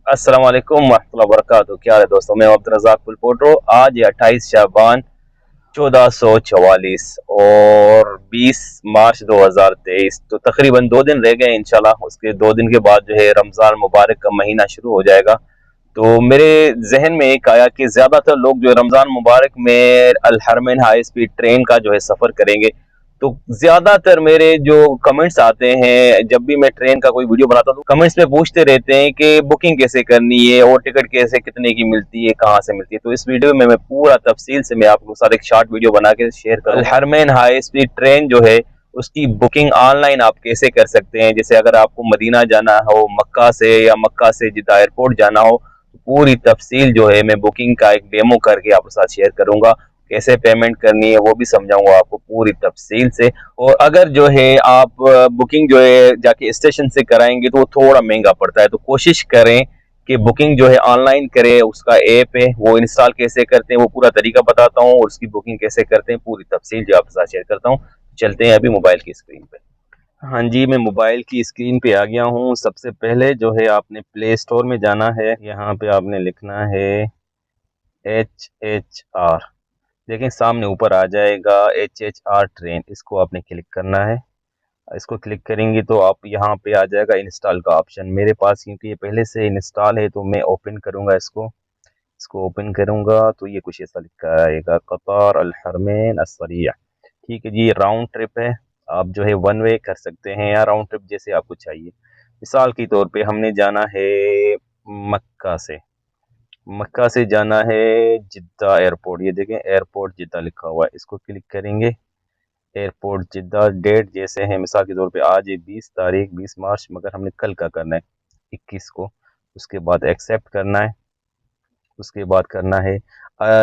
अस्सलाम वालेकुम वरहमतुल्लाहि वबरकातुहू। क्या हाल है दोस्तों, मैं अब्दुल रज़ाक पुलपोट्रो। आज 28 शाबान 1444 और 20 मार्च 2023, तो तकरीबन 2 दिन रह गए। इंशाल्लाह उसके 2 दिन के बाद जो है रमज़ान मुबारक का महीना शुरू हो जाएगा। तो मेरे जहन में एक आया कि ज़्यादातर लोग जो रमज़ान मुबारक में अल हरमैन हाई स्पीड ट्रेन का जो है सफ़र करेंगे। तो ज़्यादातर मेरे जो कमेंट्स आते हैं, जब भी मैं ट्रेन का कोई वीडियो बनाता हूँ तो कमेंट्स में पूछते रहते हैं कि बुकिंग कैसे करनी है और टिकट कैसे कितने की मिलती है, कहाँ से मिलती है। तो इस वीडियो में मैं पूरा तफसील से मैं आपके साथ एक शॉर्ट वीडियो बना के शेयर करूँगा। अल हरमैन हाई स्पीड ट्रेन जो है उसकी बुकिंग ऑनलाइन आप कैसे कर सकते हैं। जैसे अगर आपको मदीना जाना हो मक्का से, या मक्का से जिद्दा एयरपोर्ट जाना हो, तो पूरी तफसील जो है मैं बुकिंग का एक डेमो करके आपके साथ शेयर करूंगा। कैसे पेमेंट करनी है वो भी समझाऊंगा आपको पूरी तफसील से। और अगर जो है आप बुकिंग जो है जाके स्टेशन से कराएंगे तो वो थोड़ा महंगा पड़ता है। तो कोशिश करें कि बुकिंग जो है ऑनलाइन करें। उसका ऐप है वो इंस्टॉल कैसे करते हैं वो पूरा तरीका बताता हूँ, और उसकी बुकिंग कैसे करते हैं पूरी तफसील जो आपके साथ शेयर करता हूँ। चलते हैं अभी मोबाइल की स्क्रीन पे। हाँ जी, मैं मोबाइल की स्क्रीन पे आ गया हूँ। सबसे पहले जो है आपने प्ले स्टोर में जाना है। यहाँ पे आपने लिखना है HHR। देखें सामने ऊपर आ जाएगा HHR ट्रेन, इसको आपने क्लिक करना है। इसको क्लिक करेंगे तो आप यहाँ पे आ जाएगा इंस्टॉल का ऑप्शन। मेरे पास क्योंकि ये पहले से इंस्टॉल है तो मैं ओपन करूँगा इसको। ओपन करूँगा तो ये कुछ ऐसा लिखा आएगा, कतार अल हरमैन अस्सरिया। ठीक है जी, ये राउंड ट्रिप है। आप जो है वन वे कर सकते हैं या राउंड ट्रिप जैसे आपको चाहिए। मिसाल के तौर पे हमने जाना है मक्का से। जाना है जिद्दा एयरपोर्ट। ये देखें एयरपोर्ट जिद्दा लिखा हुआ है, इसको क्लिक करेंगे। एयरपोर्ट जिद्दा डेट जैसे है, मिसाल के तौर पे आज है 20 तारीख 20 मार्च, मगर हमने कल का करना है 21 को। उसके बाद एक्सेप्ट करना है। उसके बाद करना है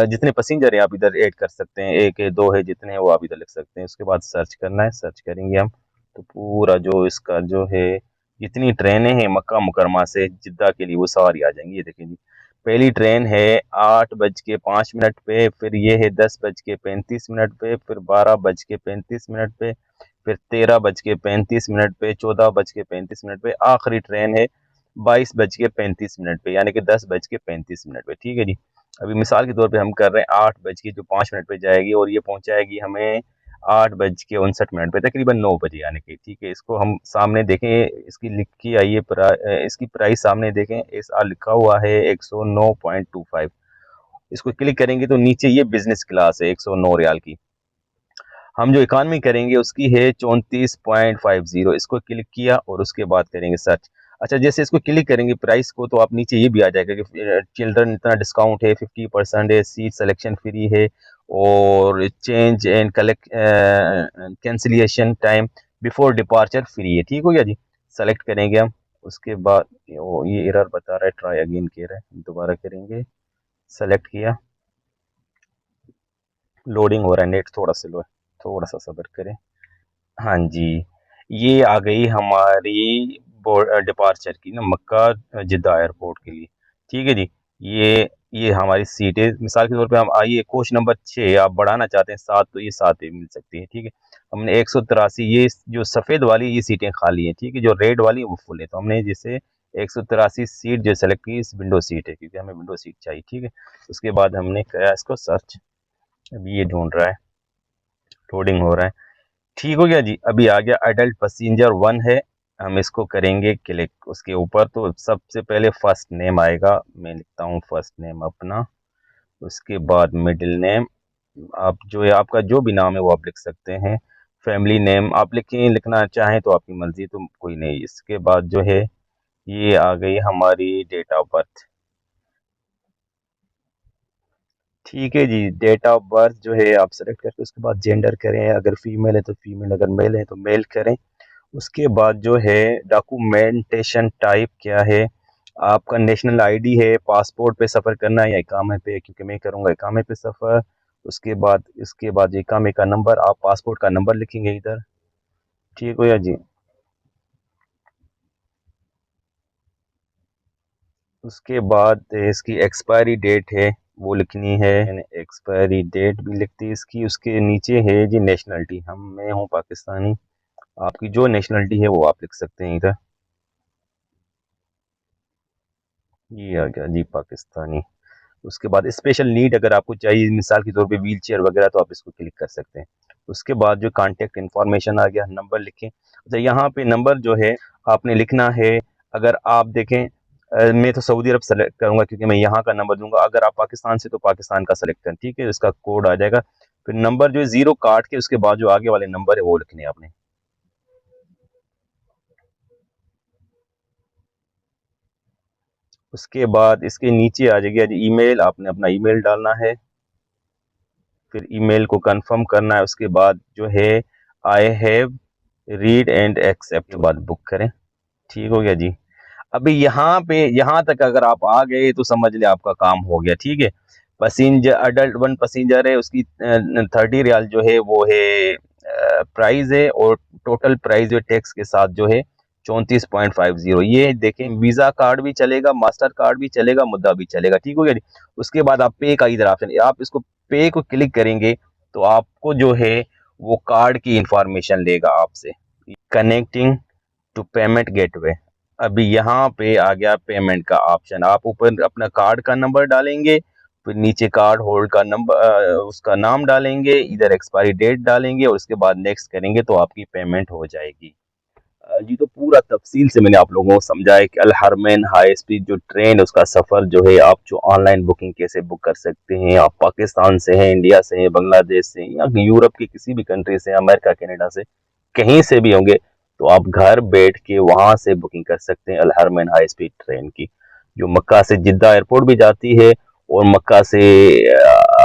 जितने पैसेंजर हैं आप इधर ऐड कर सकते हैं, एक है दो है जितने हैं वो आप इधर लिख सकते हैं। उसके बाद सर्च करना है। सर्च करेंगे हम तो पूरा जो इसका जो है जितनी ट्रेनें हैं मक्का मुकरमा से जिद्दा के लिए वो सारी आ जाएंगी। ये देखें जी, पहली ट्रेन है 8:05 पे, फिर ये है 10:35 पे, फिर 12:35 पे, फिर 13:35 पे, 14:35 पे, आखिरी ट्रेन है 22:35 पे, यानी कि 10:35 पे। ठीक है जी। अभी मिसाल के तौर पे हम कर रहे हैं 8:05 पे जाएगी और ये पहुंचाएगी हमें 8:59 पे, तकरीबन 9 बजे यानी कि। ठीक है, इसको हम सामने देखें, इसकी लिखी आई है इसकी प्राइस सामने देखें, SR लिखा हुआ है 109.25। इसको क्लिक करेंगे तो नीचे ये बिजनेस क्लास है 109 रियाल की। हम जो इकानमी करेंगे उसकी है 34.50। इसको क्लिक किया और उसके बाद करेंगे सर्च। अच्छा, जैसे इसको क्लिक करेंगे प्राइस को तो आप नीचे ये भी आ जाएगा कि चिल्ड्रन इतना डिस्काउंट है, 50% है, सीट सिलेक्शन फ्री है, और change and collect cancellation time before departure free है। ठीक हो गया जी। सेलेक्ट करेंगे हम। उसके बाद ये एरर बता रहा है, ट्राई अगेन कह रहा है, दोबारा करेंगे। सेलेक्ट किया, लोडिंग हो रहा है, नेट थोड़ा स्लो है, थोड़ा सा सब्र करें। हाँ जी, ये आ गई हमारी डिपार्चर की ना, मक्का जिद्दा एयरपोर्ट के लिए। ठीक है जी। ये हमारी सीट है। मिसाल के तौर पे हम आइए कोच नंबर 6 आप बढ़ाना चाहते हैं 7, तो ये 7 पे मिल सकती है। ठीक है, हमने 183, ये जो सफ़ेद वाली ये सीटें खाली हैं। ठीक है, जो रेड वाली वो फुल है, तो हमने जैसे 183 सीट जो सेलेक्ट की, इस विंडो सीट है क्योंकि हमें विंडो सीट चाहिए। ठीक है, उसके बाद हमने किया इसको सर्च। अभी ये ढूंढ रहा है, लोडिंग हो रहा है। ठीक हो गया जी। अभी आ गया एडल्ट पैसेंजर 1 है, हम इसको करेंगे क्लिक उसके ऊपर। तो सबसे पहले फर्स्ट नेम आएगा, मैं लिखता हूँ फर्स्ट नेम अपना। उसके बाद मिडिल नेम, आप जो है आपका जो भी नाम है वो आप लिख सकते हैं। फैमिली नेम आप लिखें, लिखना चाहें तो आपकी मर्जी, तो कोई नहीं। इसके बाद जो है ये आ गई हमारी डेट ऑफ बर्थ। ठीक है जी, डेट ऑफ बर्थ जो है आप सेलेक्ट करके उसके बाद जेंडर करें, अगर फीमेल है तो फीमेल, अगर मेल है तो मेल करें। उसके बाद जो है डॉक्यूमेंटेशन टाइप क्या है, आपका नेशनल आईडी है, पासपोर्ट पे सफ़र करना है या इकामे पे, क्योंकि मैं करूँगा इकामे पे सफ़र। उसके बाद इकामे का नंबर, आप पासपोर्ट का नंबर लिखेंगे इधर। ठीक हो या जी। उसके बाद इसकी एक्सपायरी डेट है वो लिखनी है, मैंने एक्सपायरी डेट भी लिख दी इसकी। उसके नीचे है जी नेशनलिटी, मैं हूँ पाकिस्तानी, आपकी जो नेशनलिटी है वो आप लिख सकते हैं इधर। ये आ गया जी पाकिस्तानी। उसके बाद स्पेशल नीड अगर आपको चाहिए, मिसाल के तौर पे व्हील चेयर वगैरह, तो आप इसको क्लिक कर सकते हैं। उसके बाद जो कांटेक्ट इन्फॉर्मेशन आ गया, नंबर लिखें। अच्छा, यहाँ पे नंबर जो है आपने लिखना है। अगर आप देखें, मैं तो सऊदी अरब सेलेक्ट करूंगा क्योंकि मैं यहाँ का नंबर दूंगा। अगर आप पाकिस्तान से तो पाकिस्तान का सेलेक्ट करें, ठीक है। इसका कोड आ जाएगा। फिर नंबर जो है जीरो काट के उसके बाद जो आगे वाले नंबर है वो लिखने हैं आपने। उसके बाद इसके नीचे आ जाएगी जी ईमेल, आपने अपना ईमेल डालना है। फिर ईमेल को कंफर्म करना है। उसके बाद जो है I have read and accept के बाद बुक करें। ठीक हो गया जी। अभी यहाँ पे, यहाँ तक अगर आप आ गए तो समझ ले आपका काम हो गया, ठीक है। पैसेंजर, अडल्ट वन पैसेंजर है, उसकी 30 रियाल जो है वो है प्राइस है। और टोटल प्राइस जो टैक्स के साथ जो है 34.50। ये देखें, वीजा कार्ड भी चलेगा, मास्टर कार्ड भी चलेगा, मुद्दा भी चलेगा। ठीक हो गया जी। उसके बाद आप पे का इधर ऑप्शन, आप इसको पे को क्लिक करेंगे तो आपको जो है वो कार्ड की इंफॉर्मेशन लेगा आपसे। Connecting to payment gateway. अभी यहाँ पे आ गया पेमेंट का ऑप्शन। आप ऊपर अपना कार्ड का नंबर डालेंगे, फिर नीचे कार्ड होल्ड का नंबर, उसका नाम डालेंगे, इधर एक्सपायरी डेट डालेंगे और उसके बाद नेक्स्ट करेंगे तो आपकी पेमेंट हो जाएगी। जी, तो पूरा तफसील से मैंने आप लोगों को समझाया कि अल हरमैन हाई स्पीड जो ट्रेन है उसका सफ़र जो है, आप जो ऑनलाइन बुकिंग कैसे बुक कर सकते हैं। आप पाकिस्तान से हैं, इंडिया से हैं, बांग्लादेश से हैं, या यूरोप के किसी भी कंट्री से, अमेरिका, कनाडा से, कहीं से भी होंगे, तो आप घर बैठ के वहां से बुकिंग कर सकते हैं अल हरमैन हाई स्पीड ट्रेन की, जो मक्का से जिद्दा एयरपोर्ट भी जाती है और मक्का से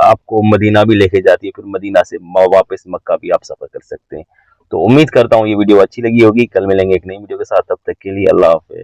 आपको मदीना भी लेके जाती है। फिर मदीना से वापस मक्का भी आप सफर कर सकते हैं। तो उम्मीद करता हूँ ये वीडियो अच्छी लगी होगी। कल मिलेंगे एक नई वीडियो के साथ, तब तक के लिए अल्लाह हाफ़िज़।